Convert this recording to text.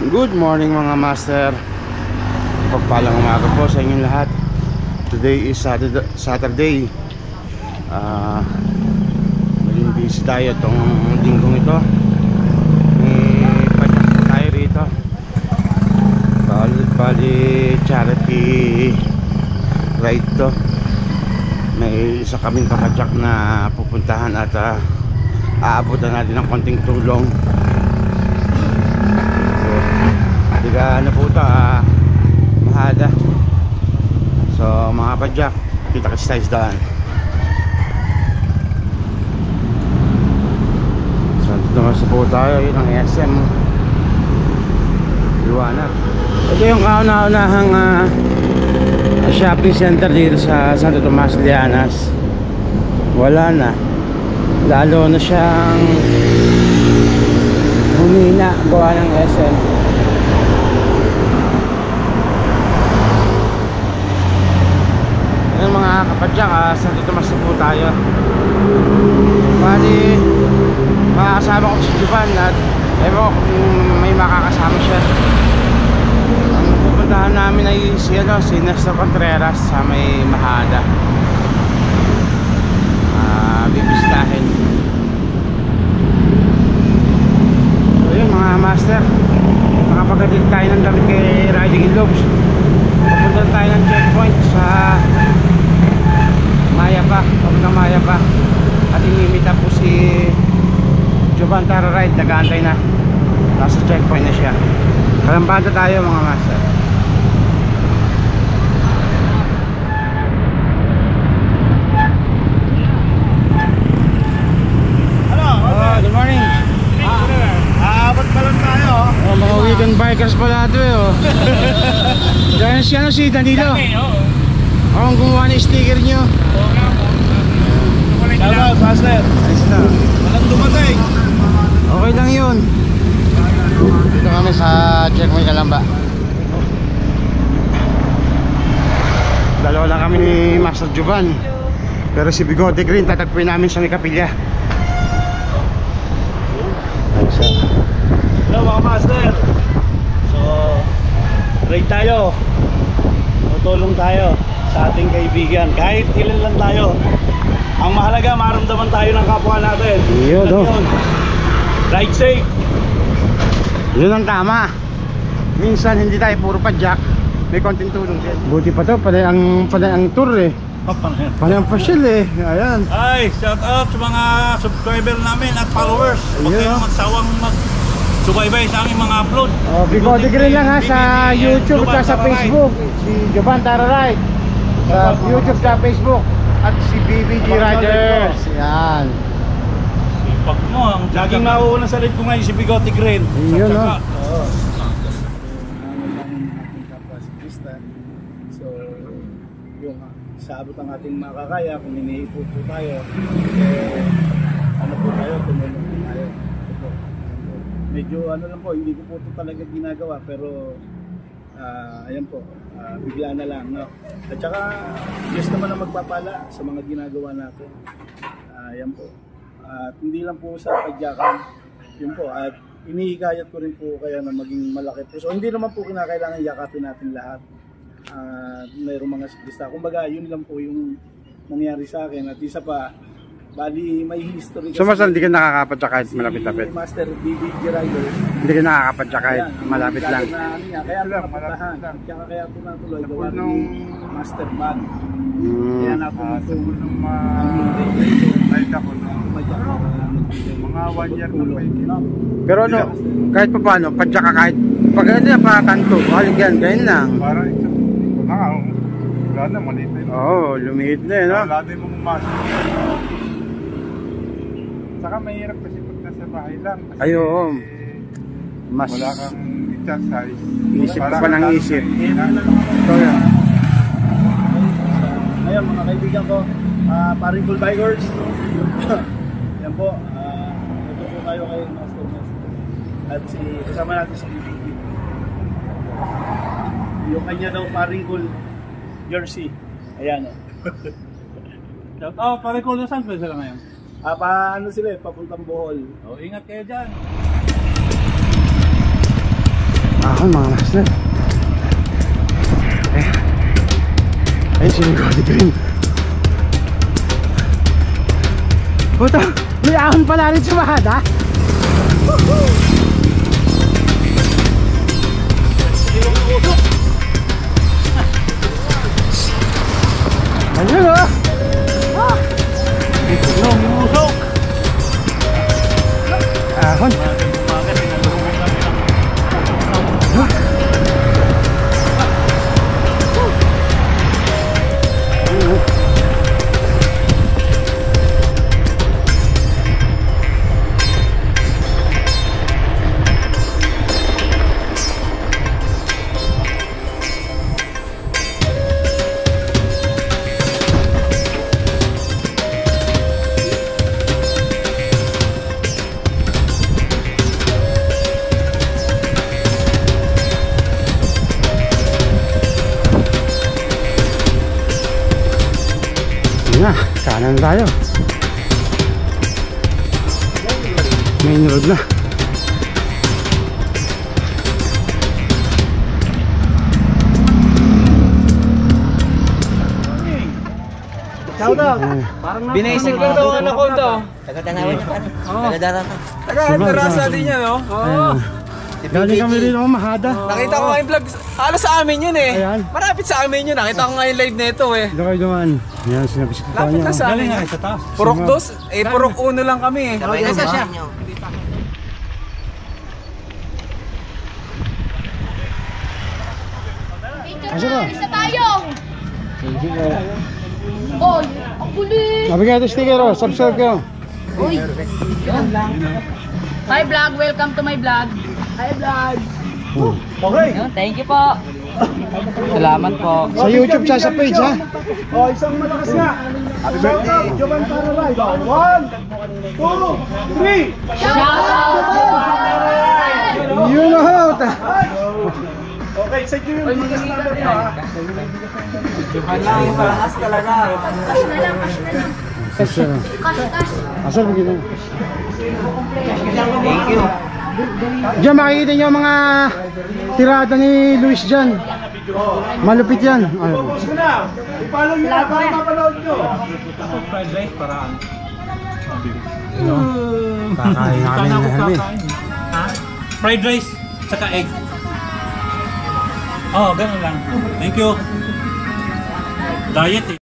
Good morning mga master. Pagpalang umaga po sa inyong lahat. Today is Saturday. Maging busy tayo itong linggong ito. May padyak po tayo rito. Bali charity ride to. May isa kaming kapadyak na pupuntahan at aabutan natin ng konting tulong. Ano po ito, Mahada. So mga padyak, kita kasi tayo sa daan. So dito naman po tayo, yun ang SM Liwanag. Ito yung kauna-unahang shopping center dito sa Santo Tomas, Lianas. Wala na, lalo na siyang humina gawa ng SM. Mga kapadyak, Santo Tomas na po tayo. Bali makakasama ko si Juban at ewan ko kung may makakasama siya. Ang pupuntahan namin ay si Nestor Contreras sa may Mahada. Bibisitahin. So yun mga master, nakapagdating tayo ng damit kay Riding in Lobes. Papunta tayo ng checkpoint sa Mayapa, papunta Mayapa. At inimita po si Juban Tara Ride, nag-aantay na. Nasa checkpoint na siya. Kalambada tayo mga master. Hello, good morning. aabot pa lang tayo. Mga weekend bikers pala ito Dahil si Danilo. Ang gumawa ng sticker nyo. Shoutout, master. Ayos na. Walang dumating. Okay lang yun. Dito kami sa checkpoint Kalamba. Dalawa lang kami ni Master Juban. Pero si Bigote Green tatagpuin namin sa may kapilya. Ayos na. Hello mga master. So, ride tayo. Tutulong tayo sa ating kaibigan. Kahit ilan lang tayo. Ang mahalaga, maramdaman tayo ng kapwa natin. Yun, Ride safe. Yun ang tama. Minsan hindi tayo puro padyak, may konting tulong din. Buti pa to, panay ang tour panay ang pasyal Ayan. Ay, shout out sa mga subscriber namin at followers. Huwag kayong magsawang subaybay sa aming mga upload. Bigote Green lang sa YouTube at sa Facebook. Si Juban Tara Ride sa YouTube sa Facebook. At si BBG Riders. Yan. Sipag mo, ang laging mauuna sa lead ko ngayon si Bigote Green. Yun So, yung sa abot ang ating makakaya, kung iniipot po tayo, ano po tayo, tumulong po tayo. Medyo ano lang po, hindi ko po ito talaga ginagawa, pero ayan po, bigla na lang, no? At saka Diyos naman ang magpapala sa mga ginagawa natin. Ayan po. At hindi lang po sa padyakan, yun po. At inihikayat ko rin po kaya na maging malaki po. So hindi naman po kinakailangan yakapin natin lahat. Mayroong mga siklista. Kumbaga yun lang po yung nangyari sa akin. At isa pa, bali may history. So masan hindi ka nakakapadyak kahit malapit-lapit? Si Master BBG Riders. Hindi ka nakakapadyak kahit malapit lang? Kaya napuntahan. Kaya po natuloy gawa ni Master Band. Kaya napuntahan ng ride ako mga 1 year na. Pero ano, kahit pa paano, padyak ka kahit pag ano na paratanto, haligyan, ganyan lang. Parang ito, wala na, maliit na yun. Oo, lumihit na no? Wala din mong master. Saka mahirap kasi pag nasa bahay lang. Ay, oo. Mas wala kang exercise. isip ka pa ng isip. So yan. Ngayon mga kaibigan ko, paring Bull Bikers. Yan po, ito po tayo kay Master Master. At kasama natin si BBB. Yung kanya daw paring Bull jersey. Ayan o. paring Bull na saan pa sila ngayon? Ano sila papuntang Bohol. Ingat kayo dyan. Ahon mga hustler. Ayun si Nicole Green. Puta, may ahon pala rin sa mahada. Ayun o. Ahon. Na, kanan tayo. Main road na. Binaisip ko daw ang Anaconda. Taga-Tanawan siya paano? Taga-Darata. Taga-Darasa din yan, no? Oo. Galing kami rin ako mahada. Nakita ko nga yung vlog. Halos sa amin yun eh. Ayan. Marapit sa amin yun. Nakita ko nga yung live nito eh. Doon kayo dumaan. Yan, sinabisit ko Lapit niya. na sa amin. Purok dos. Eh, purok uno lang kami eh. Sabay na sa siya. Asa ka? Isa tayo! Oy, ang kulit! Nabigay ito sticker o, subscribe kayo. Uy! Hi vlog, welcome to my vlog. Hi vlog! Thank you po. Salamat po. Sa YouTube siya, sa page ha. Oh, isang malakas nga. Happy birthday, Jovan Pararay. 1, 2, 3. Shout out! Yun o. Okay, sa inyo yung biggest number nyo ha. Malakas talaga. Cash na lang, cash na lang. Cash, cash. Asal bigyan mo. Thank you. Diyan makikita niyo mga tirada ni Luis dyan. Malupit yan. Ayun. Tapos ko na. I-follow nyo na para mapanood nyo. Kakain na kami ng helmet. Fried rice, saka egg. Oh, ganun lang. Thank you. Diet eh.